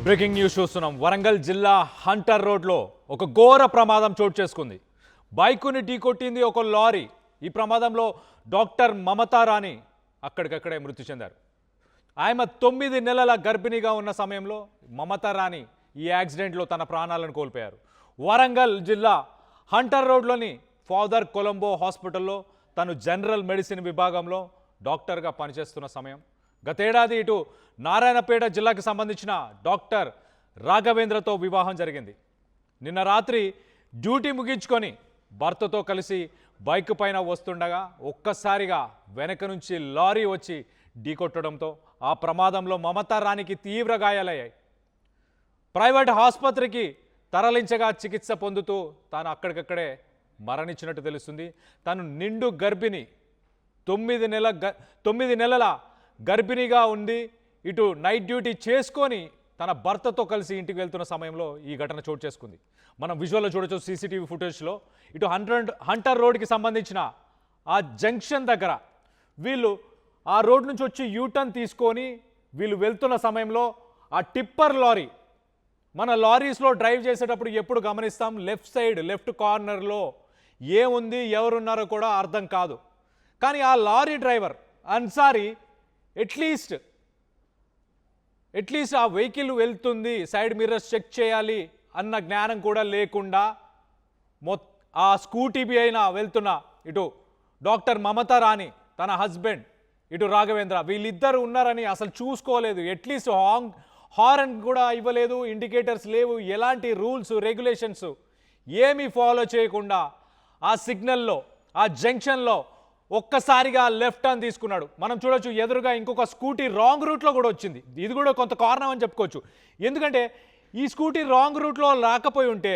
Breaking news చూస్తున్నాం. వరంగల్ జిల్లా Hunter రోడ్లో ఒక ఘోర ప్రమాదం చోటు చేసుకుంది. బైకుని ఢీకొట్టింది ఒక లారీ. ఈ ప్రమాదంలో డాక్టర్ మమతా రాణి అక్కడికక్కడే మృతి చెందారు. ఆమె 9 నెలల గర్భిణిగా ఉన్న సమయంలో మమతా రాణి ఈ యాక్సిడెంట్లో తన ప్రాణాలను కోల్పోయారు. వరంగల్ జిల్లా హంటర్ రోడ్లోని ఫాదర్ కొలంబో హాస్పిటల్లో తను జనరల్ మెడిసిన్ విభాగంలో డాక్టర్గా పనిచేస్తున్న సమయం. గతేడాది ఇటు నారాయణపేట జిల్లాకు సంబంధించిన డాక్టర్ రాఘవేంద్రతో వివాహం జరిగింది. నిన్న రాత్రి డ్యూటీ ముగించుకొని భర్తతో కలిసి బైక్ పైన వస్తుండగా ఒక్కసారిగా వెనక నుంచి లారీ వచ్చి ఢీకొట్టడంతో ఆ ప్రమాదంలో మమతా రాణికి తీవ్ర గాయాలయ్యాయి. ప్రైవేట్ ఆసుపత్రికి తరలించగా చికిత్స పొందుతూ తాను అక్కడికక్కడే మరణించినట్టు తెలుస్తుంది. తను నిండు గర్భిణి, 9 నెలల గర్భిణిగా ఉంది. ఇటు నైట్ డ్యూటీ చేసుకొని తన భర్తతో కలిసి ఇంటికి వెళ్తున్న సమయంలో ఈ ఘటన చోటు చేసుకుంది. మనం విజువల్లో చూడొచ్చు సీసీటీవీ ఫుటేజ్లో. ఇటు హంటర్ రోడ్కి సంబంధించిన ఆ జంక్షన్ దగ్గర వీళ్ళు ఆ రోడ్ నుంచి వచ్చి యూటర్న్ తీసుకొని వీళ్ళు వెళ్తున్న సమయంలో ఆ టిప్పర్ లారీ, మన లారీస్లో డ్రైవ్ చేసేటప్పుడు ఎప్పుడు గమనిస్తాం, లెఫ్ట్ సైడ్ లెఫ్ట్ కార్నర్లో ఏముంది ఎవరున్నారో కూడా అర్థం కాదు. కానీ ఆ లారీ డ్రైవర్ అన్సారీ అట్లీస్ట్ ఆ వెహికల్ వెళ్తుంది, సైడ్ మిర్రర్స్ చెక్ చేయాలి అన్న జ్ఞానం కూడా లేకుండా ఆ స్కూటీ అయినా వెళ్తున్న ఇటు డాక్టర్ మమతా రాణి, తన హస్బెండ్ ఇటు రాఘవేంద్ర, వీళ్ళిద్దరు ఉన్నారని అసలు చూసుకోలేదు. అట్లీస్ట్ హారన్ కూడా ఇవ్వలేదు, ఇండికేటర్స్ లేవు, ఎలాంటి రూల్స్ రెగ్యులేషన్స్ ఏమీ ఫాలో చేయకుండా ఆ సిగ్నల్లో ఆ జంక్షన్లో ఒక్కసారిగా లెఫ్ట్ టర్న్ తీసుకున్నాడు. మనం చూడొచ్చు ఎదురుగా ఇంకొక స్కూటీ రాంగ్ రూట్లో కూడా వచ్చింది. ఇది కూడా కొంత కారణం అని చెప్పుకోవచ్చు. ఎందుకంటే ఈ స్కూటీ రాంగ్ రూట్లో రాకపోయి ఉంటే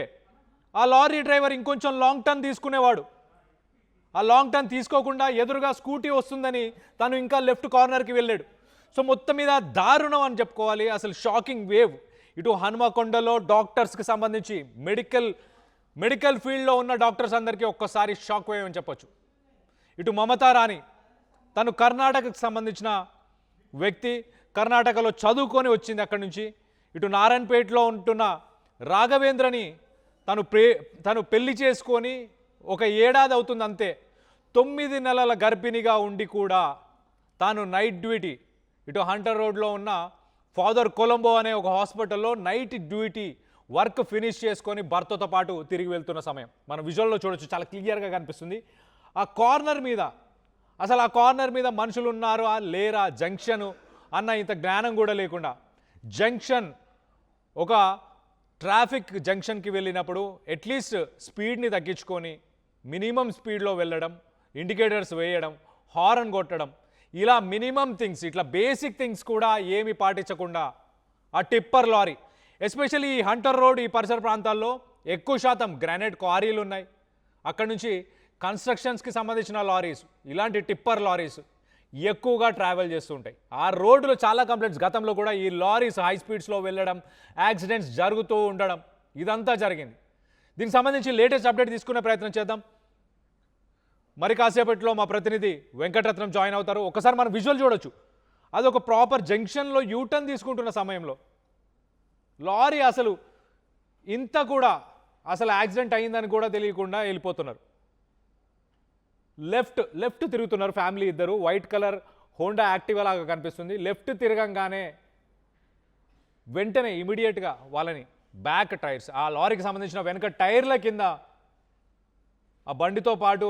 ఆ లారీ డ్రైవర్ ఇంకొంచెం లాంగ్ టర్న్ తీసుకునేవాడు. ఆ లాంగ్ టర్న్ తీసుకోకుండా ఎదురుగా స్కూటీ వస్తుందని తను ఇంకా లెఫ్ట్ కార్నర్కి వెళ్ళాడు. సో మొత్తం మీద దారుణం అని చెప్పుకోవాలి. అసలు షాకింగ్ వేవ్. ఇటు హనుమకొండలో డాక్టర్స్కి సంబంధించి మెడికల్ ఫీల్డ్లో ఉన్న డాక్టర్స్ అందరికీ ఒక్కసారి షాక్ వేవ్ అని చెప్పొచ్చు. ఇటు మమతా రాణి తను కర్ణాటకకు సంబంధించిన వ్యక్తి, కర్ణాటకలో చదువుకొని వచ్చింది అక్కడి నుంచి. ఇటు నారాయణపేటలో ఉంటున్న రాఘవేంద్రని తను పెళ్లి చేసుకొని 1 ఏడాది అవుతుంది అంతే. 9 నెలల గర్భిణిగా ఉండి కూడా తాను నైట్ డ్యూటీ ఇటు హంటర్ రోడ్లో ఉన్న ఫాదర్ కొలంబో అనే ఒక హాస్పిటల్లో నైట్ డ్యూటీ వర్క్ ఫినిష్ చేసుకొని భర్తతో పాటు తిరిగి వెళ్తున్న సమయం మనం విజువల్లో చూడొచ్చు. చాలా క్లియర్గా కనిపిస్తుంది. ఆ కార్నర్ మీద మనుషులు ఉన్నారా లేరా, జంక్షను అన్న ఇంత జ్ఞానం కూడా లేకుండా, జంక్షన్ ఒక ట్రాఫిక్ జంక్షన్కి వెళ్ళినప్పుడు అట్లీస్ట్ స్పీడ్ని తగ్గించుకొని మినిమం స్పీడ్లో వెళ్ళడం, ఇండికేటర్స్ వేయడం, హారన్ కొట్టడం, ఇలా మినిమం థింగ్స్, ఇట్లా బేసిక్ థింగ్స్ కూడా ఏమీ పాటించకుండా ఆ టిప్పర్ లారీ, ఎస్పెషల్లీ ఈ హంటర్ రోడ్ ఈ పరిసర ప్రాంతాల్లో ఎక్కువ శాతం గ్రానైట్ క్వారీలు ఉన్నాయి. అక్కడ నుంచి కన్స్ట్రక్షన్స్కి సంబంధించిన లారీస్, ఇలాంటి టిప్పర్ లారీస్ ఎక్కువగా ట్రావెల్ చేస్తూ ఉంటాయి. ఆ రోడ్డులో చాలా కంప్లైంట్స్, గతంలో కూడా ఈ లారీస్ హై స్పీడ్స్లో వెళ్ళడం, యాక్సిడెంట్స్ జరుగుతూ ఉండడం, ఇదంతా జరిగింది. దీనికి సంబంధించి లేటెస్ట్ అప్డేట్ తీసుకునే ప్రయత్నం చేద్దాం. మరి కాసేపట్లో మా ప్రతినిధి వెంకటరత్నం జాయిన్ అవుతారు. ఒకసారి మనం విజువల్ చూడొచ్చు. అది ఒక ప్రాపర్ జంక్షన్లో యూటర్న్ తీసుకుంటున్న సమయంలో లారీ అసలు ఇంత కూడా అసలు యాక్సిడెంట్ అయిందని కూడా తెలియకుండా వెళ్ళిపోతున్నారు. లెఫ్ట్ తిరుగుతున్నారు ఫ్యామిలీ ఇద్దరు. వైట్ కలర్ హోండా యాక్టివా లాగా కనిపిస్తుంది. లెఫ్ట్ తిరగంగానే వెంటనే ఇమీడియట్గా వాళ్ళని బ్యాక్ టైర్స్, ఆ లారీకి సంబంధించిన వెనక టైర్ల కింద ఆ బండితో పాటు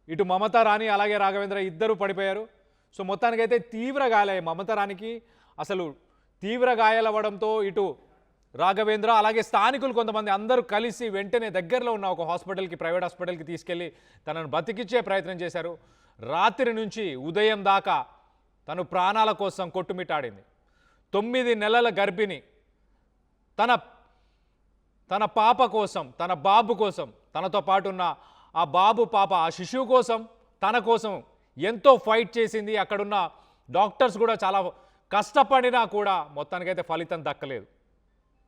ఇటు మమతా రాణి అలాగే రాఘవేంద్ర ఇద్దరు పడిపోయారు. సో మొత్తానికైతే తీవ్ర గాయాలయ్యాయి. మమతా రాణికి అసలు తీవ్ర గాయాలవ్వడంతో ఇటు రాఘవేంద్ర అలాగే స్థానికులు కొంతమంది అందరూ కలిసి వెంటనే దగ్గరలో ఉన్న ఒక హాస్పిటల్కి, ప్రైవేట్ హాస్పిటల్కి తీసుకెళ్ళి తనను బతికిచ్చే ప్రయత్నం చేశారు. రాత్రి నుంచి ఉదయం దాకా తను ప్రాణాల కోసం కొట్టుమిట్టాడింది. 9 నెలల గర్భిణి తన పాప కోసం, తన బాబు కోసం, తనతో పాటు ఉన్న ఆ బాబు పాప, ఆ శిశువు కోసం, తన కోసం ఎంతో ఫైట్ చేసింది. అక్కడున్న డాక్టర్స్ కూడా చాలా కష్టపడినా కూడా మొత్తానికైతే ఫలితం దక్కలేదు.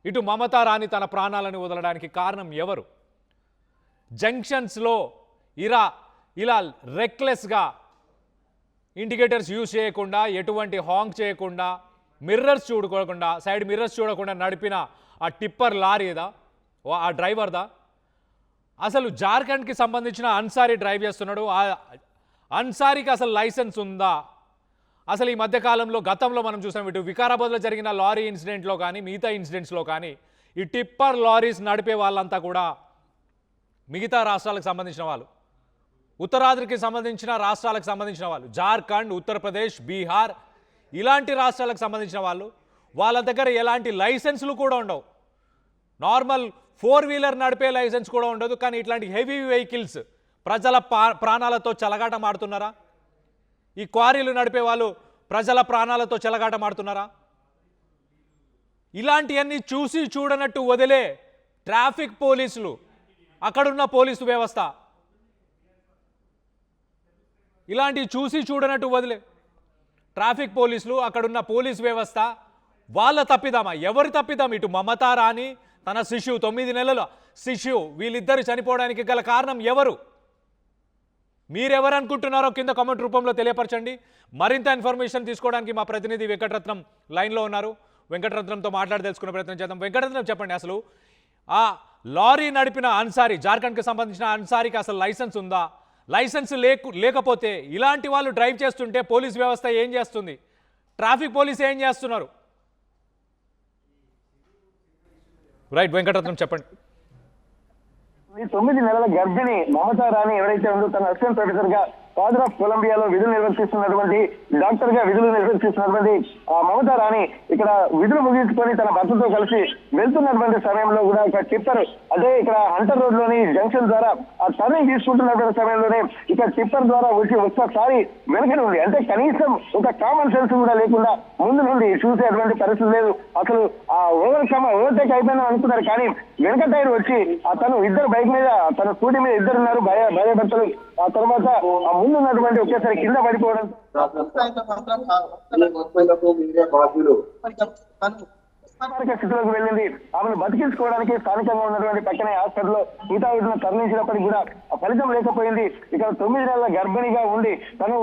ఇటు మమతా రాణి తన ప్రాణాలను వదలడానికి కారణం ఎవరు? జంక్షన్స్లో ఇలా రెక్లెస్గా ఇండికేటర్స్ యూజ్ చేయకుండా, ఎటువంటి హాంక్ చేయకుండా, మిర్రర్స్ చూడకుండా, సైడ్ మిర్రర్స్ చూడకుండా నడిపిన ఆ టిప్పర్ లారీదా, ఆ డ్రైవర్దా? అసలు జార్ఖండ్కి సంబంధించిన అన్సారీ డ్రైవ్ చేస్తున్నాడు. ఆ అన్సారీకి అసలు లైసెన్స్ ఉందా? అసలు ఈ మధ్యకాలంలో గతంలో మనం చూసాం, ఇటు వికారాబాద్లో జరిగిన లారీ ఇన్సిడెంట్లో కానీ మిగతా ఇన్సిడెంట్స్లో కానీ ఈ టిప్పర్ లారీస్ నడిపే వాళ్ళంతా కూడా మిగతా రాష్ట్రాలకు సంబంధించిన వాళ్ళు, ఉత్తరాదికి సంబంధించిన రాష్ట్రాలకు సంబంధించిన వాళ్ళు, జార్ఖండ్, ఉత్తరప్రదేశ్, బీహార్ ఇలాంటి రాష్ట్రాలకు సంబంధించిన వాళ్ళు. వాళ్ళ దగ్గర ఎలాంటి లైసెన్సులు కూడా ఉండవు. నార్మల్ 4-వీలర్ నడిపే లైసెన్స్ కూడా ఉండదు. కానీ ఇట్లాంటి హెవీ వెహికల్స్ ప్రజల ప్రాణాలతో చెలగాట మాడుతున్నారా? ఈ క్వారీలు నడిపే వాళ్ళు ప్రజల ప్రాణాలతో చెలగాట మాడుతున్నారా? ఇలాంటివన్నీ చూసి చూడనట్టు వదిలే ట్రాఫిక్ పోలీసులు, అక్కడున్న పోలీసు వ్యవస్థ ఇలాంటివి చూసి చూడనట్టు వదిలే ట్రాఫిక్ పోలీసులు, అక్కడున్న పోలీసు వ్యవస్థ వాళ్ళ తప్పిదమా? ఎవరి తప్పిదం? ఇటు మమతా రాణి, తన శిశువు 9 నెలల శిశువు, వీళ్ళిద్దరు చనిపోవడానికి గల కారణం ఎవరు? మీరెవరు అనుకుంటున్నారో కింద కామెంట్ రూపంలో తెలియపరచండి. మరింత ఇన్ఫర్మేషన్ తీసుకోవడానికి మా ప్రతినిధి వెంకటరత్నం లైన్లో ఉన్నారు. వెంకటరత్నంతో మాట్లాడి తెలుసుకునే ప్రయత్నం చేద్దాం. వెంకటరత్నం, చెప్పండి, అసలు ఆ లారీ నడిపిన అన్సారీ, జార్ఖండ్కి సంబంధించిన అన్సారీకి అసలు లైసెన్స్ ఉందా? లైసెన్స్ లేకపోతే ఇలాంటి వాళ్ళు డ్రైవ్ చేస్తుంటే పోలీస్ వ్యవస్థ ఏం చేస్తుంది? ట్రాఫిక్ పోలీస్ ఏం చేస్తున్నారు? రైట్, వెంకటరత్నం చెప్పండి. 9 నెలల గర్భిణి మమతా రాణి ఎవరైతే ఉందో తన అసిస్టెంట్ ప్రొఫెసర్ గా ఫాదర్ ఆఫ్ కొలంబియాలో విధులు నిర్వర్తిస్తున్నటువంటి, డాక్టర్ గా విధులు నిర్వర్తిస్తున్నటువంటి మమతా రాణి ఇక్కడ విధులు ముగించుకొని తన భర్తతో కలిసి వెళ్తున్నటువంటి సమయంలో కూడా ఒక టిప్పర్, అదే ఇక్కడ హంటర్ రోడ్ లోని జంక్షన్ ద్వారా ఆ టర్నింగ్ తీసుకుంటున్నటువంటి సమయంలోనే ఇక్కడ టిప్పర్ ద్వారా వచ్చి ఒక్కసారి వెనక నుండి, అంటే కనీసం ఒక కామన్ సెన్స్ కూడా లేకుండా ముందు నుండి చూసేటువంటి పరిస్థితి లేదు. అసలు ఆ ఓవర్టేక్ అయిపోయిందని అనుకున్నారు. కానీ వెనక టైర్ వచ్చి తను ఇద్దరు బైక్ మీద, తన స్కూటీ మీద ఇద్దరు ఉన్నారు, భార్య భర్తలు. ఆ తర్వాత ముందు ఉన్నటువంటి ఒకేసారి కింద పడిపోవడం స్థితిలోకి వెళ్ళింది. ఆమెను బతికించుకోవడానికి స్థానికంగా ఉన్నటువంటి పక్కనే హాస్పిటల్లో హుటాహుటిన తరలించినప్పటికీ కూడా ఫలితం లేకపోయింది. ఇక్కడ 9 నెలల గర్భిణిగా ఉండి, తను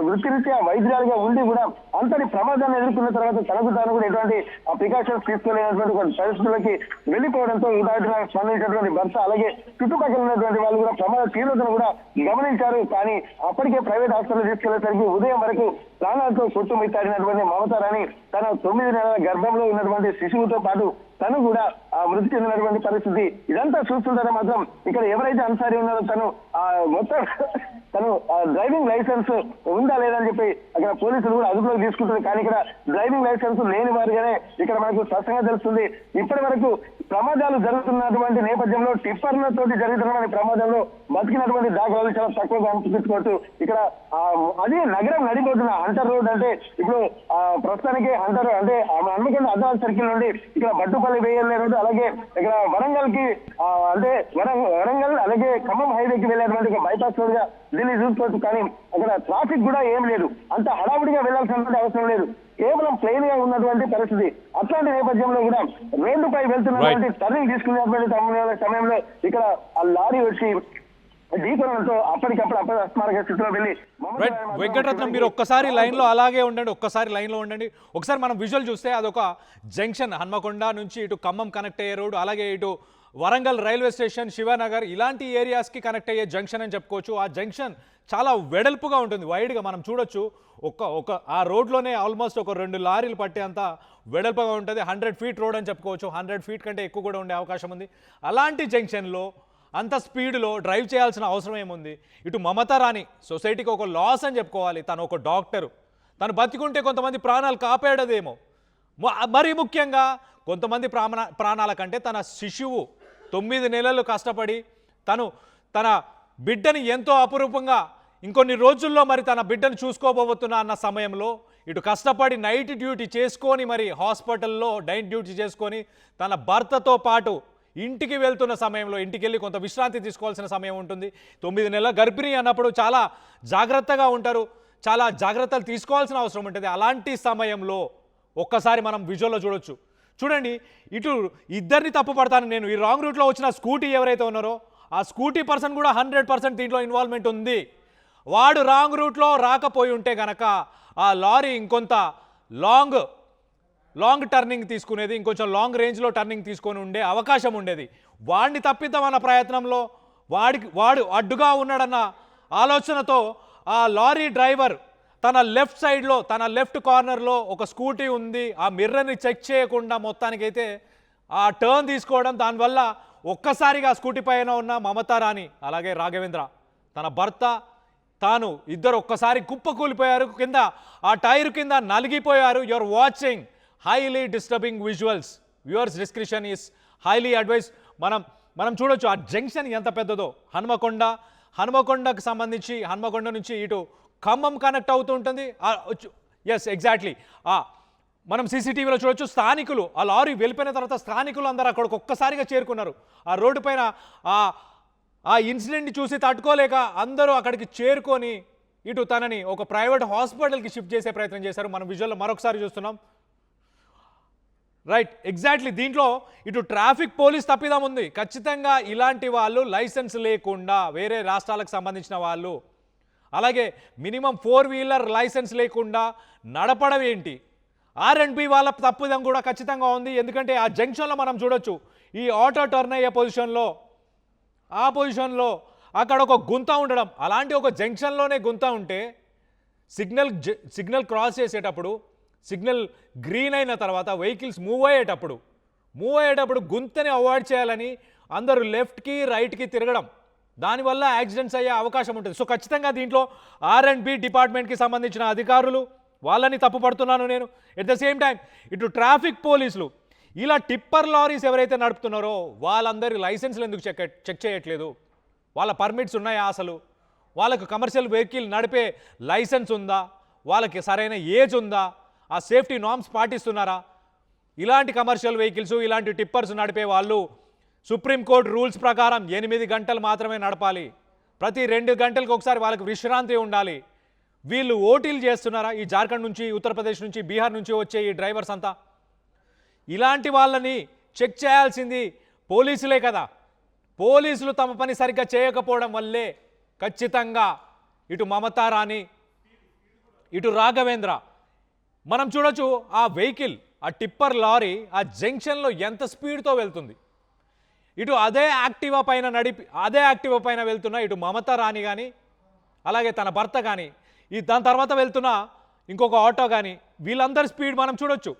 వృత్తిరీత్యా వైద్యురాలుగా ఉండి కూడా అంతటి ప్రమాదాన్ని ఎదుర్కొన్న తర్వాత తనకు తాను కూడా ఎటువంటి ప్రికాషన్స్ తీసుకోలేనటువంటి పరిస్థితులకి వెళ్ళిపోవడంతో హుటాహుటిన స్పందించినటువంటి భర్త, అలాగే చుట్టుపక్కల ఉన్నటువంటి వాళ్ళు కూడా ప్రమాద తీవ్రతను కూడా గమనించారు. కానీ అప్పటికే ప్రైవేట్ హాస్పిటల్ తీసుకెళ్లేసరికి ఉదయం వరకు ప్రాణాలతో కొట్టుమిట్టాడినటువంటి మమతా రాణి తన 9 నెలల గర్భంలో ఉన్నటువంటి శిశువుతో పాటు తను కూడా మృతి చెందినటువంటి పరిస్థితి. ఇదంతా చూస్తుంటే మాత్రం ఇక్కడ ఎవరైతే అన్సారీ ఉన్నారో తను డ్రైవింగ్ లైసెన్స్ ఉందా లేదని చెప్పి అక్కడ పోలీసులు కూడా అదుపులోకి తీసుకుంటారు. కానీ ఇక్కడ డ్రైవింగ్ లైసెన్స్ లేని వారిగానే ఇక్కడ మనకు స్పష్టంగా తెలుస్తుంది. ఇప్పటి వరకు ప్రమాదాలు జరుగుతున్నటువంటి నేపథ్యంలో టిప్పర్లతో జరుగుతున్నటువంటి ప్రమాదంలో బతికినటువంటి దాఖలాలు చాలా తక్కువగా అనిపించుకోవచ్చు. ఇక్కడ అదే నగరం నడిపోతున్న హంటర్ రోడ్, అంటే ఇప్పుడు ప్రస్తుతానికి హంటర్ అంటే హన్మకొండ అద్దాల సర్కిల్ నుండి ఇక్కడ బట్టుపల్లి వేయాలి రోడ్డు, అలాగే ఇక్కడ వరంగల్ కి అంటే వరంగల్ అలాగే ఖమ్మం హైవేకి వెళ్ళేటువంటి బైపాస్ రోడ్ గా దీన్ని చూసుకోవచ్చు. కానీ అక్కడ ట్రాఫిక్ కూడా ఏం లేదు, అంత హడావుడిగా వెళ్లాల్సినటువంటి అవసరం లేదు, కేవలం ప్లెయిన్ గా ఉన్నటువంటి పరిస్థితి. అట్లాంటి నేపథ్యంలో కూడా రోడ్డుపై వెళ్తున్నటువంటి టర్నింగ్ తీసుకునేటువంటి సమయంలో ఇక్కడ ఆ లారీ వచ్చి ఢీకొనడంతో అప్పటికప్పుడు అపస్మారక స్థితిలో వెళ్ళి. వెంకటరత్నం, మీరు ఒక్కసారి లైన్లో అలాగే ఉండండి, ఒక్కసారి లైన్లో ఉండండి. ఒకసారి మనం విజువల్ చూస్తే అదొక జంక్షన్, హన్మకొండ నుంచి ఇటు ఖమ్మం కనెక్ట్ అయ్యే రోడ్డు, అలాగే ఇటు వరంగల్ రైల్వే స్టేషన్, శివానగర్ ఇలాంటి ఏరియాస్కి కనెక్ట్ అయ్యే జంక్షన్ అని చెప్పుకోవచ్చు. ఆ జంక్షన్ చాలా వెడల్పుగా ఉంటుంది, వైడ్గా మనం చూడొచ్చు. ఆ రోడ్లోనే ఆల్మోస్ట్ ఒక 2 లారీలు పట్టేంత వెడల్పుగా ఉంటుంది. 100 ఫీట్ రోడ్ అని చెప్పుకోవచ్చు. 100 ఫీట్ కంటే ఎక్కువ కూడా ఉండే అవకాశం ఉంది. అలాంటి జంక్షన్లో అంత స్పీడ్లో డ్రైవ్ చేయాల్సిన అవసరం ఏముంది? ఇటు మమతా రాణి సొసైటీకి ఒక లాస్ అని చెప్పుకోవాలి. తను ఒక డాక్టరు, తను బతికుంటే కొంతమంది ప్రాణాలు కాపాడదేమో. మరీ ముఖ్యంగా కొంతమంది ప్రాణాల కంటే తన శిశువు 9 నెలలు కష్టపడి తన బిడ్డని ఎంతో అపురూపంగా ఇంకొన్ని రోజుల్లో మరి తన బిడ్డను చూసుకోబోతున్నా అన్న సమయంలో ఇటు కష్టపడి నైట్ డ్యూటీ చేసుకొని మరి హాస్పిటల్లో నైట్ డ్యూటీ చేసుకొని తన భర్తతో పాటు ఇంటికి వెళ్తున్న సమయంలో ఇంటికి వెళ్ళి కొంత విశ్రాంతి తీసుకోవాల్సిన సమయం ఉంటుంది. 9 నెలల గర్భిణి అన్నప్పుడు చాలా జాగ్రత్తగా ఉంటారు, చాలా జాగ్రత్తలు తీసుకోవాల్సిన అవసరం ఉంటుంది. అలాంటి సమయంలో ఒక్కసారి మనం విజువల్లో చూడొచ్చు. చూడండి, ఇటు ఇద్దరిని తప్పు పడతాను నేను. ఈ రాంగ్ రూట్లో వచ్చిన స్కూటీ ఎవరైతే ఉన్నారో ఆ స్కూటీ పర్సన్ కూడా 100% దీంట్లో ఇన్వాల్వ్మెంట్ ఉంది. వాడు రాంగ్ రూట్లో రాకపోయి ఉంటే గనక ఆ లారీ ఇంకొంత లాంగ్ లాంగ్ టర్నింగ్ తీసుకునేది, ఇంకొంచెం లాంగ్ రేంజ్లో టర్నింగ్ తీసుకొని ఉండే అవకాశం ఉండేది. వాడిని తప్పిద్దామన్న ప్రయత్నంలో వాడు అడ్డుగా ఉన్నాడన్న ఆలోచనతో ఆ లారీ డ్రైవర్ తన లెఫ్ట్ సైడ్లో, తన లెఫ్ట్ కార్నర్లో ఒక స్కూటీ ఉంది, ఆ మిర్రర్ని చెక్ చేయకుండా మొత్తానికైతే ఆ టర్న్ తీసుకోవడం, దానివల్ల ఒక్కసారిగా స్కూటీ పైన ఉన్న మమతా రాణి అలాగే రాఘవేంద్ర తన భర్త తాను ఇద్దరు ఒక్కసారి కుప్పకూలిపోయారు, కింద ఆ టైర్ కింద నలిగిపోయారు. You're watching highly disturbing visuals. Viewers description is highly advise. మనం చూడొచ్చు ఆ జంక్షన్ ఎంత పెద్దదో. హనుమకొండకు సంబంధించి హనుమకొండ నుంచి ఇటు ఖమ్మం కనెక్ట్ అవుతూ ఉంటుంది. Yes exactly. మనం సీసీటీవీలో చూడొచ్చు. స్థానికులు ఆ లారీ వెళ్ళిపోయిన తర్వాత స్థానికులు అందరూ అక్కడికి ఒక్కసారిగా చేరుకున్నారు. ఆ రోడ్డు పైన ఆ ఇన్సిడెంట్ని చూసి తట్టుకోలేక అందరూ అక్కడికి చేరుకొని ఇటు తనని ఒక ప్రైవేట్ హాస్పిటల్కి షిఫ్ట్ చేసే ప్రయత్నం చేశారు. మనం విజువల్లో మరొకసారి చూస్తున్నాం. Right, exactly. దీంట్లో ఇటు ట్రాఫిక్ పోలీస్ తప్పిదం ఉంది. ఖచ్చితంగా ఇలాంటి వాళ్ళు లైసెన్స్ లేకుండా వేరే రాష్ట్రాలకు సంబంధించిన వాళ్ళు, అలాగే మినిమం 4-వీలర్ లైసెన్స్ లేకుండా నడపడం ఏంటి, R&B వాళ్ళ తప్పిదం కూడా ఖచ్చితంగా ఉంది. ఎందుకంటే ఆ జంక్షన్లో మనం చూడొచ్చు, ఈ ఆటో టర్న్ అయ్యే పొజిషన్లో ఆ పొజిషన్లో అక్కడ ఒక గుంత ఉండడం. అలాంటి ఒక జంక్షన్లోనే గుంత ఉంటే సిగ్నల్ క్రాస్ చేసేటప్పుడు, సిగ్నల్ గ్రీన్ అయిన తర్వాత వెహికల్స్ మూవ్ అయ్యేటప్పుడు గుంతని అవాయిడ్ చేయాలని అందరూ లెఫ్ట్కి రైట్కి తిరగడం, దానివల్ల యాక్సిడెంట్స్ అయ్యే అవకాశం ఉంటుంది. సో ఖచ్చితంగా దీంట్లో R&B డిపార్ట్మెంట్కి సంబంధించిన అధికారులు వాళ్ళని తప్పుపడుతున్నాను నేను. ఎట్ ద సేమ్ టైం ఇటు ట్రాఫిక్ పోలీసులు ఇలా టిప్పర్ లారీస్ ఎవరైతే నడుపుతున్నారో వాళ్ళందరి లైసెన్స్లు ఎందుకు చెక్ చేయట్లేదు? వాళ్ళ పర్మిట్స్ ఉన్నాయా? అసలు వాళ్ళకు కమర్షియల్ వెహికల్ నడిపే లైసెన్స్ ఉందా? వాళ్ళకి సరైన ఏజ్ ఉందా? ఆ సేఫ్టీ నార్మ్స్ పాటిస్తున్నారా? ఇలాంటి కమర్షియల్ వెహికల్స్, ఇలాంటి టిప్పర్స్ నడిపే వాళ్ళు సుప్రీంకోర్టు రూల్స్ ప్రకారం 8 గంటలు మాత్రమే నడపాలి. ప్రతి 2 గంటలకు ఒకసారి వాళ్ళకి విశ్రాంతి ఉండాలి. వీళ్ళు ఓటీలు చేస్తున్నారా? ఈ జార్ఖండ్ నుంచి, ఉత్తరప్రదేశ్ నుంచి, బీహార్ నుంచి వచ్చే ఈ డ్రైవర్స్ అంతా ఇలాంటి వాళ్ళని చెక్ చేయాల్సింది పోలీసులే కదా. పోలీసులు తమ పని సరిగ్గా చేయకపోవడం వల్లే ఖచ్చితంగా ఇటు మమతా రాణి, ఇటు రాఘవేంద్ర మనం చూడొచ్చు ఆ వెహికల్, ఆ టిప్పర్ లారీ ఆ జంక్షన్లో ఎంత స్పీడ్తో వెళ్తుంది. ఇటు అదే యాక్టివా పైన వెళ్తున్న ఇటు మమతా రాణి కానీ అలాగే తన భర్త కానీ దాని తర్వాత వెళ్తున్న ఇంకొక ఆటో కానీ వీళ్ళందరి స్పీడ్ మనం చూడొచ్చు.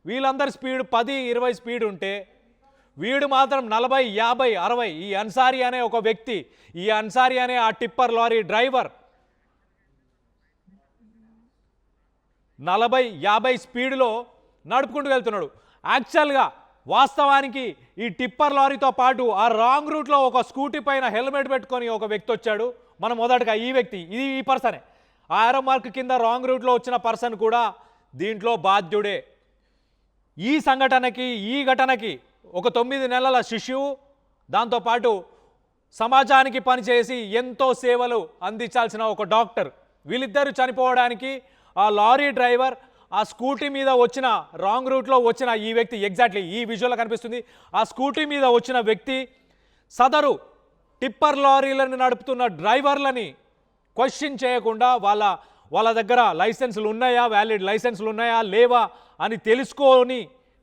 వీళ్ళందరి స్పీడ్ 10-20 స్పీడ్ ఉంటే వీడు మాత్రం 40-50-60. ఈ అన్సారీ అనే ఒక వ్యక్తి, ఈ అన్సారీ అనే ఆ టిప్పర్ లారీ డ్రైవర్ 40-50 స్పీడ్లో నడుపుకుంటూ వెళ్తున్నాడు. యాక్చువల్గా వాస్తవానికి ఈ టిప్పర్ లారీతో పాటు ఆ రాంగ్ రూట్లో ఒక స్కూటీ పైన హెల్మెట్ పెట్టుకొని ఒక వ్యక్తి వచ్చాడు. మనం మొదటగా ఈ వ్యక్తి, ఈ పర్సనే, ఆ ఆరో మార్క్ కింద రాంగ్ రూట్లో వచ్చిన పర్సన్ కూడా దీంట్లో బాధ్యుడే. ఈ సంఘటనకి, ఈ ఘటనకి ఒక 9 నెలల శిశువు, దాంతోపాటు సమాజానికి పనిచేసి ఎంతో సేవలు అందించాల్సిన ఒక డాక్టర్, వీళ్ళిద్దరూ చనిపోవడానికి ఆ లారీ డ్రైవర్, ఆ స్కూటీ మీద వచ్చిన రాంగ్ రూట్లో వచ్చిన ఈ వ్యక్తి, ఎగ్జాక్ట్లీ ఈ విజువల్లో కనిపిస్తుంది, ఆ స్కూటీ మీద వచ్చిన వ్యక్తి సదరు టిప్పర్ లారీలను నడుపుతున్న డ్రైవర్లని క్వశ్చన్ చేయకుండా వాళ్ళ దగ్గర లైసెన్సులు ఉన్నాయా, వ్యాలిడ్ లైసెన్సులు ఉన్నాయా లేవా అని తెలుసుకొని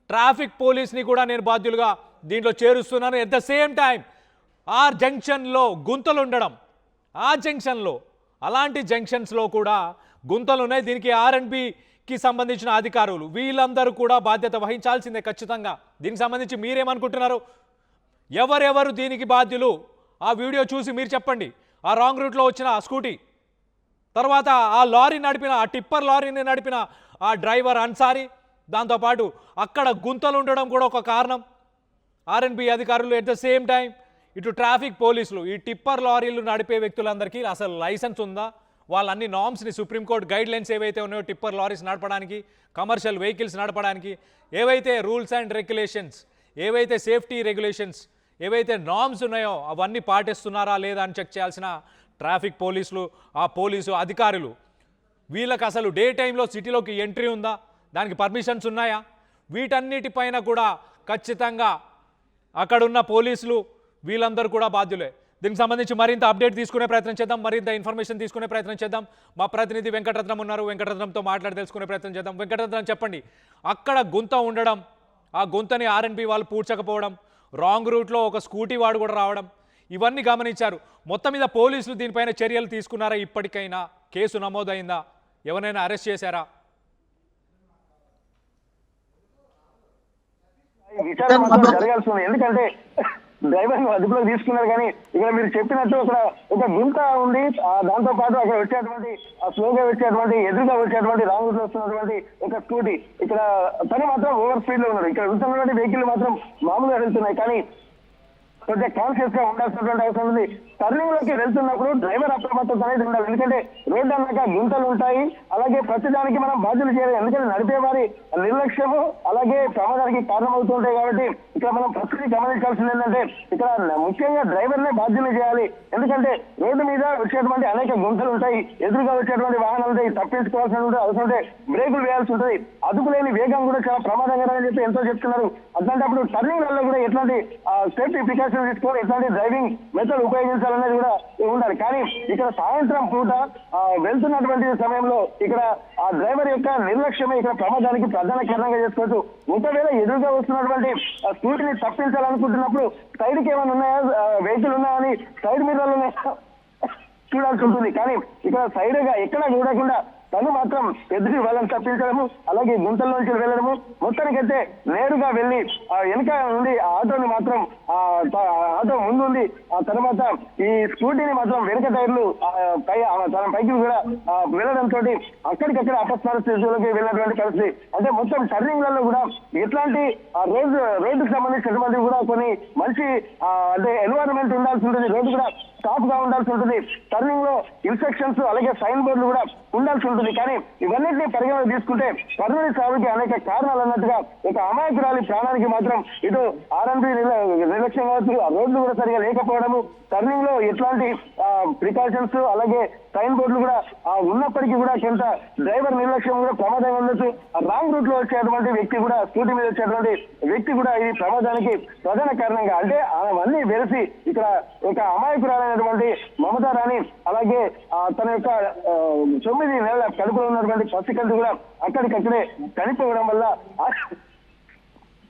ట్రాఫిక్ పోలీస్ని కూడా నేను బాధ్యులుగా దీంట్లో చేరుస్తున్నాను. ఎట్ ద సేమ్ టైం ఆ జంక్షన్లో గుంతలు ఉండడం, ఆ జంక్షన్లో అలాంటి జంక్షన్స్లో కూడా గుంతలు ఉన్నాయి. దీనికి R&Bకి సంబంధించిన అధికారులు వీళ్ళందరూ కూడా బాధ్యత వహించాల్సిందే ఖచ్చితంగా. దీనికి సంబంధించి మీరేమనుకుంటున్నారు? ఎవరెవరు దీనికి బాధ్యులు? ఆ వీడియో చూసి మీరు చెప్పండి. ఆ రాంగ్ రూట్లో వచ్చిన ఆ స్కూటీ, తర్వాత ఆ లారీ నడిపిన, ఆ టిప్పర్ లారీని నడిపిన ఆ డ్రైవర్ అన్సారీ, దాంతోపాటు అక్కడ గుంతలు ఉండడం కూడా ఒక కారణం. R&B అధికారులు ఎట్ ద సేమ్ టైం ఇటు ట్రాఫిక్ పోలీసులు ఈ టిప్పర్ లారీలు నడిపే వ్యక్తులందరికీ అసలు లైసెన్స్ ఉందా, వాళ్ళన్ని నామ్స్ని, సుప్రీంకోర్టు గైడ్ లైన్స్ ఏవైతే ఉన్నాయో టిప్పర్ లారీస్ నడపడానికి, కమర్షియల్ వెహికల్స్ నడపడానికి ఏవైతే రూల్స్ అండ్ రెగ్యులేషన్స్, ఏవైతే సేఫ్టీ రెగ్యులేషన్స్, ఏవైతే నామ్స్ ఉన్నాయో అవన్నీ పాటిస్తున్నారా లేదా అని చెక్ చేయాల్సిన ట్రాఫిక్ పోలీసులు, ఆ పోలీసు అధికారులు, వీళ్ళకి అసలు డే టైంలో సిటీలోకి ఎంట్రీ ఉందా, దానికి పర్మిషన్స్ ఉన్నాయా, వీటన్నిటిపైన కూడా ఖచ్చితంగా అక్కడున్న పోలీసులు వీళ్ళందరూ కూడా బాధ్యులే. దీనికి సంబంధించి మరింత అప్డేట్ తీసుకునే ప్రయత్నం చేద్దాం, మరింత ఇన్ఫర్మేషన్ తీసుకునే ప్రయత్నం చేద్దాం. మా ప్రతినిధి వెంకటరత్నం ఉన్నారు, వెంకటరత్నంతో మాట్లాడి తెలుసుకునే ప్రయత్నం చేద్దాం. వెంకటరత్నం చెప్పండి, అక్కడ గుంత ఉండడం, ఆ గుంతని ఆర్ఎన్బి వాళ్ళు పూడ్చకపోవడం, రాంగ్ రూట్లో ఒక స్కూటీ వాడు కూడా రావడం, ఇవన్నీ గమనించారు. మొత్తం మీద పోలీసులు దీనిపైన చర్యలు తీసుకున్నారా? ఇప్పటికైనా కేసు నమోదైందా? ఎవరైనా అరెస్ట్ చేశారా? విచారణ మాత్రం జరగాల్సి ఉంది. ఎందుకంటే డ్రైవర్ అదుపులోకి తీసుకున్నారు, కానీ ఇక్కడ మీరు చెప్పినట్టు అక్కడ ఒక గుంత ఉంది. దాంతో పాటు అక్కడ వచ్చేటువంటి స్లోగా వచ్చేటువంటి ఎదురుగా వచ్చేటువంటి రాంగ్ రూట్ లో వస్తున్నటువంటి ఒక స్కూటీ, ఇక్కడ తను మాత్రం ఓవర్ స్పీడ్ లో ఉన్నారు. ఇక్కడ వెళ్తున్నటువంటి వెహికల్ మాత్రం మామూలుగా వెళ్తున్నాయి, కానీ కొంచెం కాన్షియస్ గా ఉండాల్సినటువంటి అవసరం ఉంది. టర్నింగ్ లోకి వెళ్తున్నప్పుడు డ్రైవర్ అప్రమత్తత అనేది ఉండాలి. ఎందుకంటే రోడ్డు అన్నాక గుంతలు ఉంటాయి, అలాగే ప్రతిదానికి మనం బాధ్యతలు చేయాలి. ఎందుకంటే నడిపే వారి నిర్లక్ష్యము అలాగే ప్రమాదానికి కారణమవుతుంటాయి. కాబట్టి ఇక్కడ మనం ప్రకృతి గమనించాల్సింది ఏంటంటే, ఇక్కడ ముఖ్యంగా డ్రైవర్నే బాధ్యతలు చేయాలి. ఎందుకంటే రోడ్డు మీద వచ్చేటువంటి అనేక గుంతలు ఉంటాయి, ఎదురుగా వచ్చేటువంటి వాహనాలు ఉంటాయి, తప్పించుకోవాల్సినటువంటి అవసరం ఉంటే బ్రేకులు వేయాల్సి ఉంటుంది. అదుపు లేని వేగం కూడా చాలా ప్రమాదకరమని చెప్పి ఎంతో చెప్తున్నారు. అట్లాంటప్పుడు టర్నింగ్ వల్ల కూడా ఎట్లాంటి సేఫ్టీ ప్రికాషన్ తీసుకోవాలి, ఎట్లాంటి డ్రైవింగ్ మెథడ్ ఉపయోగించాలనేది కూడా ఉండాలి. కానీ ఇక్కడ సాయంత్రం పూట వెళ్తున్నటువంటి సమయంలో ఇక్కడ ఆ డ్రైవర్ యొక్క నిర్లక్ష్యమే ఇక్కడ ప్రమాదానికి ప్రధాన కారణంగా చేసుకోవచ్చు. ఒకవేళ ఎదురుగా వస్తున్నటువంటి స్కూటీని తప్పించాలనుకుంటున్నప్పుడు సైడ్కి ఏమైనా ఉన్నాయా, వెహికల్ ఉన్నాయని సైడ్ మిర్రర్లు చూడాల్సి ఉంటుంది. కానీ ఇక్కడ సైడ్ గా ఎక్కడా చూడకుండా తను మాత్రం ఎదురు వాళ్ళని తప్పించడము, అలాగే గుంతల్లోంచి వెళ్ళడము, మొత్తానికైతే నేరుగా వెళ్ళి వెనక నుండి ఆటోని మాత్రం ఆటో ముందు ఉంది, ఆ తర్వాత ఈ స్కూటీని మాత్రం వెనక టైర్లు తన పైకి కూడా వెళ్ళడంతో అక్కడికక్కడ అపస్మార స్థితిలోకి వెళ్ళినటువంటి పరిస్థితి. అంటే మొత్తం టర్నింగ్లలో కూడా ఎట్లాంటి రోడ్డుకు సంబంధించినటువంటి కూడా కొన్ని మంచి అంటే ఎన్వైరన్మెంట్ ఉండాల్సి ఉంటుంది, రోడ్డు కూడా స్టాప్ గా ఉండాల్సి ఉంటుంది, టర్నింగ్ లో ఇన్స్ట్రక్షన్స్ అలాగే సైన్ బోర్డులు కూడా ఉండాల్సి ఉంటుంది. కానీ ఇవన్నింటినీ పరిగణన తీసుకుంటే పరువుడి సాగుకి అనేక కారణాలు అన్నట్టుగా ఒక అమాయకురాలి ప్రాణానికి మాత్రం ఇటు ఆర్ఎన్బి నిర్లక్ష్యం కావచ్చు, రోడ్లు కూడా సరిగా లేకపోవడము, టర్నింగ్ లో ఎట్లాంటి ప్రికాషన్స్ అలాగే సైన్ బోర్డులు కూడా ఉన్నప్పటికీ కూడా కొంత డ్రైవర్ నిర్లక్ష్యం కూడా ప్రమాదంగా ఉండొచ్చు. రాంగ్ రూట్ లో వచ్చేటువంటి వ్యక్తి కూడా స్కూటీ మీద వచ్చేటువంటి వ్యక్తి కూడా ఇది ప్రమాదానికి ప్రధాన కారణంగా, అంటే అవన్నీ వెలిసి ఇక్కడ ఒక అమాయకురాలైనటువంటి మమతా రాణి అలాగే తన యొక్క 9 నెలల కడుపులో ఉన్నటువంటి పసికందు కూడా అక్కడికక్కడే చనిపోవడం వల్ల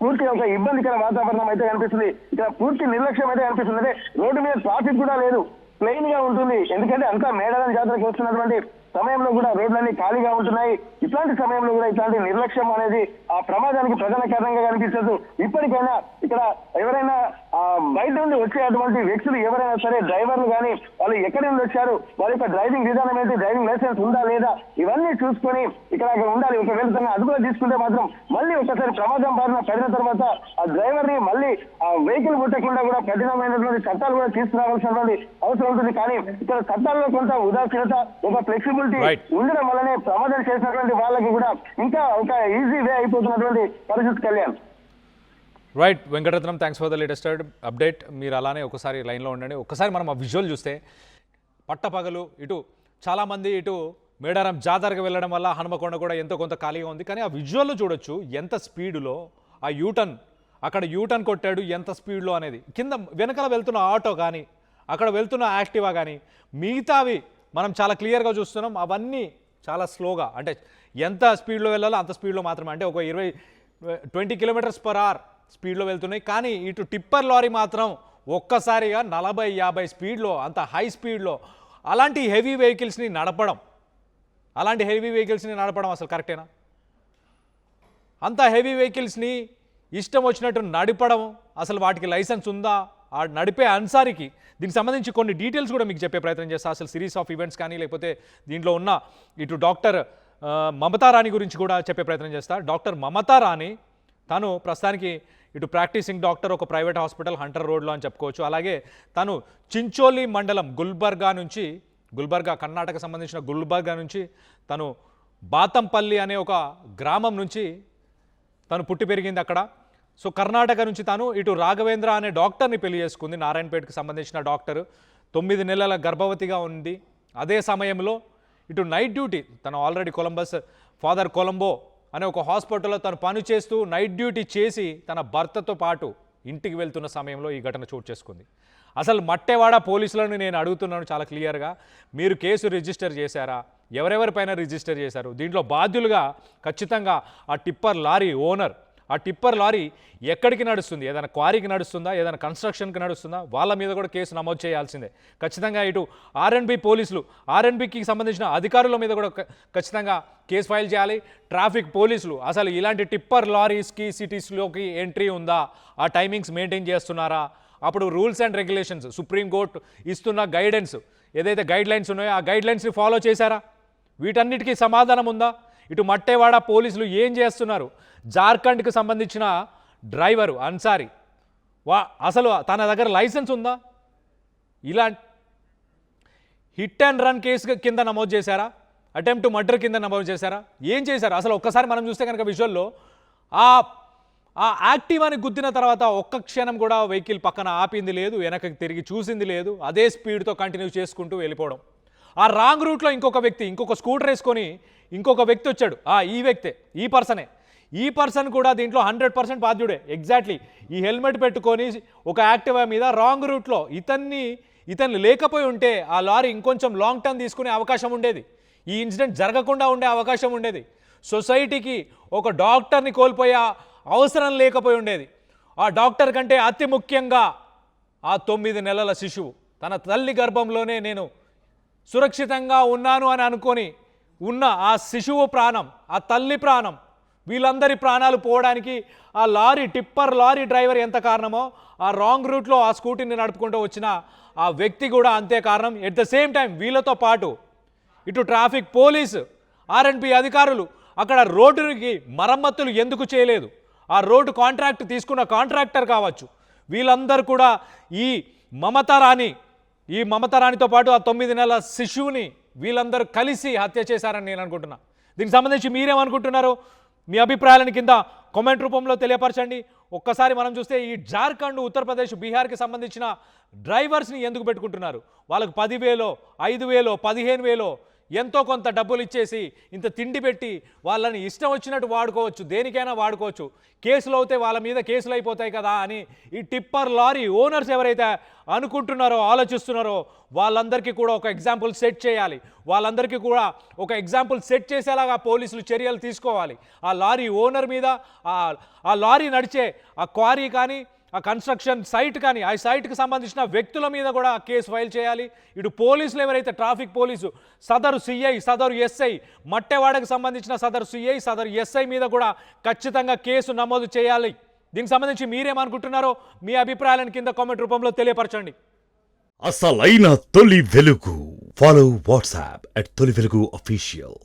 పూర్తి ఒక ఇబ్బందికర వాతావరణం అయితే కనిపిస్తుంది. ఇక్కడ పూర్తి నిర్లక్ష్యం అయితే కనిపిస్తుంది. అంటే రోడ్డు మీద ట్రాఫిక్ కూడా లేదు, ప్లెయిన్ గా ఉంటుంది. ఎందుకంటే అంతా మేడారం జాతరకు వస్తున్నటువంటి సమయంలో కూడా రోడ్లన్నీ ఖాళీగా ఉంటున్నాయి. ఇట్లాంటి సమయంలో కూడా ఇట్లాంటి నిర్లక్ష్యం అనేది ఆ ప్రమాదానికి ప్రధాన కారణంగా కనిపించదు. ఇప్పటికైనా ఇక్కడ ఎవరైనా బయట నుండి వచ్చేటువంటి వ్యక్తులు ఎవరైనా సరే, డ్రైవర్లు కానీ వాళ్ళు ఎక్కడి నుండి వచ్చారు, వాళ్ళ యొక్క డ్రైవింగ్ విధానం ఏంటి, డ్రైవింగ్ లైసెన్స్ ఉందా లేదా, ఇవన్నీ చూసుకొని ఇక్కడ ఉండాలి. ఒకవేళ తన అదుపులో తీసుకుంటే మాత్రం మళ్ళీ ఒకసారి ప్రమాదం బారిన పడిన తర్వాత ఆ డ్రైవర్ ని మళ్ళీ వెహికల్ ముట్టకుండా కూడా కఠినమైనటువంటి చట్టాలు కూడా తీసుకురావాల్సినటువంటి అవసరం ఉంటుంది. కానీ ఇక్కడ చట్టాల్లో కొంత ఉదాసీనత, ఒక ఫ్లెక్సిబిలిటీ ఉండడం వల్లనే ప్రమాదం చేసినటువంటి వాళ్ళకి కూడా ఇంకా ఒక ఈజీ వే అయిపోతున్నటువంటి పరిస్థితి. Kalyan. Right Venkataratnam, thanks for the latest update. మీరు అలానే ఒకసారి లైన్లో ఉండండి. ఒకసారి మనం ఆ విజువల్ చూస్తే పట్టపగలు ఇటు చాలామంది ఇటు మేడారం జాతరకు వెళ్ళడం వల్ల హనుమకొండ కూడా ఎంతో కొంత ఖాళీగా ఉంది. కానీ ఆ విజువల్లో చూడొచ్చు ఎంత స్పీడులో ఆ యూటర్న్, అక్కడ యూటర్న్ కొట్టాడు ఎంత స్పీడ్లో అనేది. కింద వెనకాల వెళ్తున్న ఆటో కానీ అక్కడ వెళ్తున్న యాక్టివా కానీ మిగతావి మనం చాలా క్లియర్గా చూస్తున్నాం. అవన్నీ చాలా స్లోగా, అంటే ఎంత స్పీడ్లో వెళ్ళాలో అంత స్పీడ్లో మాత్రమే, అంటే ఒక 20 km/h స్పీడ్లో వెళ్తున్నాయి. కానీ ఇటు టిప్పర్ లారీ మాత్రం ఒక్కసారిగా 40-50 స్పీడ్లో, అంత హై స్పీడ్లో అలాంటి హెవీ వెహికల్స్ని నడపడం అసలు కరెక్టేనా? అంత హెవీ వెహికల్స్ని ఇష్టం వచ్చినట్టు నడపడం, అసలు వాటికి లైసెన్స్ ఉందా? ఆ నడిపే అన్సారికి దీనికి సంబంధించి కొన్ని డీటెయిల్స్ కూడా మీకు చెప్పే ప్రయత్నం చేస్తా. అసలు సిరీస్ ఆఫ్ ఈవెంట్స్ కానీ లేకపోతే దీంట్లో ఉన్న ఇటు డాక్టర్ మమతా రాణి గురించి కూడా చెప్పే ప్రయత్నం చేస్తా. డాక్టర్ మమతా రాణి తను ప్రస్తుతానికి ఇటు ప్రాక్టీసింగ్ డాక్టర్, ఒక ప్రైవేట్ హాస్పిటల్ హంటర్ రోడ్లో అని చెప్పుకోవచ్చు. అలాగే తను చించోలి మండలం గుల్బర్గా కర్ణాటక సంబంధించిన గుల్బర్గా నుంచి తను బాతంపల్లి అనే ఒక గ్రామం నుంచి తను పుట్టి పెరిగింది అక్కడ. సో కర్ణాటక నుంచి తను ఇటు రాఘవేంద్ర అనే డాక్టర్ని పెళ్లి చేసుకుంది, నారాయణపేటకు సంబంధించిన డాక్టర్. 9 నెలల గర్భవతిగా ఉంది. అదే సమయంలో ఇటు నైట్ డ్యూటీ, తను ఆల్రెడీ ఫాదర్ కొలంబో అనే ఒక హాస్పిటల్లో తను పని చేస్తూ నైట్ డ్యూటీ చేసి తన భర్తతో పాటు ఇంటికి వెళ్తున్న సమయంలో ఈ ఘటన చోటు చేసుకుంది. అసలు మట్టెవాడ పోలీసులను నేను అడుగుతున్నాను చాలా క్లియర్గా, మీరు కేసు రిజిస్టర్ చేశారా? ఎవరెవరిపైన రిజిస్టర్ చేశారు? దీంట్లో బాధ్యులుగా ఖచ్చితంగా ఆ టిప్పర్ లారీ ఓనర్, ఆ టిప్పర్ లారీ ఎక్కడికి నడుస్తుంది? ఏదైనా క్వారీకి నడుస్తుందా? ఏదైనా కన్స్ట్రక్షన్కి నడుస్తుందా? వాళ్ళ మీద కూడా కేసు నమోదు చేయాల్సిందే. ఖచ్చితంగా ఇటు ఆర్ఎండ్బి పోలీసులు, ఆర్ఎండ్బికి సంబంధించిన అధికారుల మీద కూడా ఖచ్చితంగా కేసు ఫైల్ చేయాలి. ట్రాఫిక్ పోలీసులు అసలు ఇలాంటి టిప్పర్ లారీస్కి సిటీస్లోకి ఎంట్రీ ఉందా? ఆ టైమింగ్స్ మెయింటైన్ చేస్తున్నారా? అప్పుడు రూల్స్ అండ్ రెగ్యులేషన్స్, సుప్రీంకోర్టు ఇస్తున్న గైడెన్స్, ఏదైతే గైడ్ లైన్స్ ఉన్నాయో ఆ గైడ్ లైన్స్ని ఫాలో చేశారా? వీటన్నిటికీ సమాధానం ఉందా? ఇటు మట్టేవాడ పోలీసులు ఏం చేస్తున్నారు? జార్ఖండ్కి సంబంధించిన డ్రైవరు అన్సారీ అసలు తన దగ్గర లైసెన్స్ ఉందా? ఇలా హిట్ అండ్ రన్ కేసు కింద నమోదు చేశారా? అటెంప్ట్ టు మర్డర్ కింద నమోదు చేశారా? ఏం చేశారు? అసలు ఒక్కసారి మనం చూస్తే కనుక విజువల్లో ఆ యాక్టివాని గుద్దిన తర్వాత ఒక్క క్షణం కూడా వెహికల్ పక్కన ఆపింది లేదు, వెనకకి తిరిగి చూసింది లేదు, అదే స్పీడ్తో కంటిన్యూ చేసుకుంటూ వెళ్ళిపోవడం. ఆ రాంగ్ రూట్లో ఇంకొక స్కూటర్ వేసుకొని ఇంకొక వ్యక్తి వచ్చాడు. ఈ వ్యక్తే, ఈ పర్సన్ కూడా దీంట్లో 100% బాధ్యుడే. ఎగ్జాక్ట్లీ ఈ హెల్మెట్ పెట్టుకొని ఒక యాక్టివా మీద రాంగ్ రూట్లో ఇతన్ని లేకపోయి ఉంటే ఆ లారీ ఇంకొంచెం లాంగ్ టర్న్ తీసుకునే అవకాశం ఉండేది. ఈ ఇన్సిడెంట్ జరగకుండా ఉండే అవకాశం ఉండేది. సొసైటీకి ఒక డాక్టర్ని కోల్పోయే అవసరం లేకపోయి ఉండేది. ఆ డాక్టర్ కంటే అతి ముఖ్యంగా ఆ 9 నెలల శిశువు తన తల్లి గర్భంలోనే నేను సురక్షితంగా ఉన్నాను అని అనుకొని ఉన్న ఆ శిశువు ప్రాణం, ఆ తల్లి ప్రాణం, వీళ్ళందరి ప్రాణాలు పోవడానికి ఆ టిప్పర్ లారీ డ్రైవర్ ఎంత కారణమో, ఆ రాంగ్ రూట్లో ఆ స్కూటీని నడుపుకుంటూ వచ్చిన ఆ వ్యక్తి కూడా అంతే కారణం. ఎట్ ద సేమ్ టైం వీళ్ళతో పాటు ఇటు ట్రాఫిక్ పోలీసు, ఆర్ఎండ్బి అధికారులు అక్కడ రోడ్డుకి మరమ్మతులు ఎందుకు చేయలేదు? ఆ రోడ్డు కాంట్రాక్ట్ తీసుకున్న కాంట్రాక్టర్ కావచ్చు, వీళ్ళందరూ కూడా ఈ మమతారాణితో పాటు ఆ 9 నెలల శిశువుని వీళ్ళందరూ కలిసి హత్య చేశారని నేను అనుకుంటున్నా. దీనికి సంబంధించి మీరేమనుకుంటున్నారు? మీ అభిప్రాయాలను కింద కామెంట్ రూపంలో తెలియపరచండి. ఒక్కసారి మనం చూస్తే ఈ జార్ఖండ్, ఉత్తరప్రదేశ్, బీహార్కి సంబంధించిన డ్రైవర్స్ని ఎందుకు పెట్టుకుంటున్నారు? వాళ్ళకు 10,000, 5,000, 15,000 ఎంతో కొంత డబ్బులు ఇచ్చేసి ఇంత తిండి పెట్టి వాళ్ళని ఇష్టం వచ్చినట్టు వాడుకోవచ్చు, దేనికైనా వాడుకోవచ్చు, కేసులు అవుతే వాళ్ళ మీద కేసులు అయిపోతాయి కదా అని ఈ టిప్పర్ లారీ ఓనర్స్ ఎవరైతే అనుకుంటున్నారో, ఆలోచిస్తున్నారో వాళ్ళందరికీ కూడా ఒక ఎగ్జాంపుల్ సెట్ చేయాలి. వాళ్ళందరికీ కూడా ఒక ఎగ్జాంపుల్ సెట్ చేసేలాగా పోలీసులు చర్యలు తీసుకోవాలి. ఆ లారీ ఓనర్ మీద, ఆ లారీ నడిచే ఆ క్వారీ కానీ, ఆ కన్స్ట్రక్షన్ సైట్ కానీ, ఆ సైట్కి సంబంధించిన వ్యక్తుల మీద కూడా కేసు ఫైల్ చేయాలి. ఇటు పోలీసులు ఎవరైతే ట్రాఫిక్ పోలీసు, సదరు సిఐ, సదరు ఎస్ఐ, మట్టెవాడకు సంబంధించిన సదరు సిఐ, సదరు ఎస్ఐ మీద కూడా ఖచ్చితంగా కేసు నమోదు చేయాలి. దీనికి సంబంధించి మీరేమనుకుంటున్నారో మీ అభిప్రాయాలను కింద కామెంట్ రూపంలో తెలియపరచండి. అసలైన తొలి వెలుగు. ఫాలో వాట్సాప్ @తొలి వెలుగు official.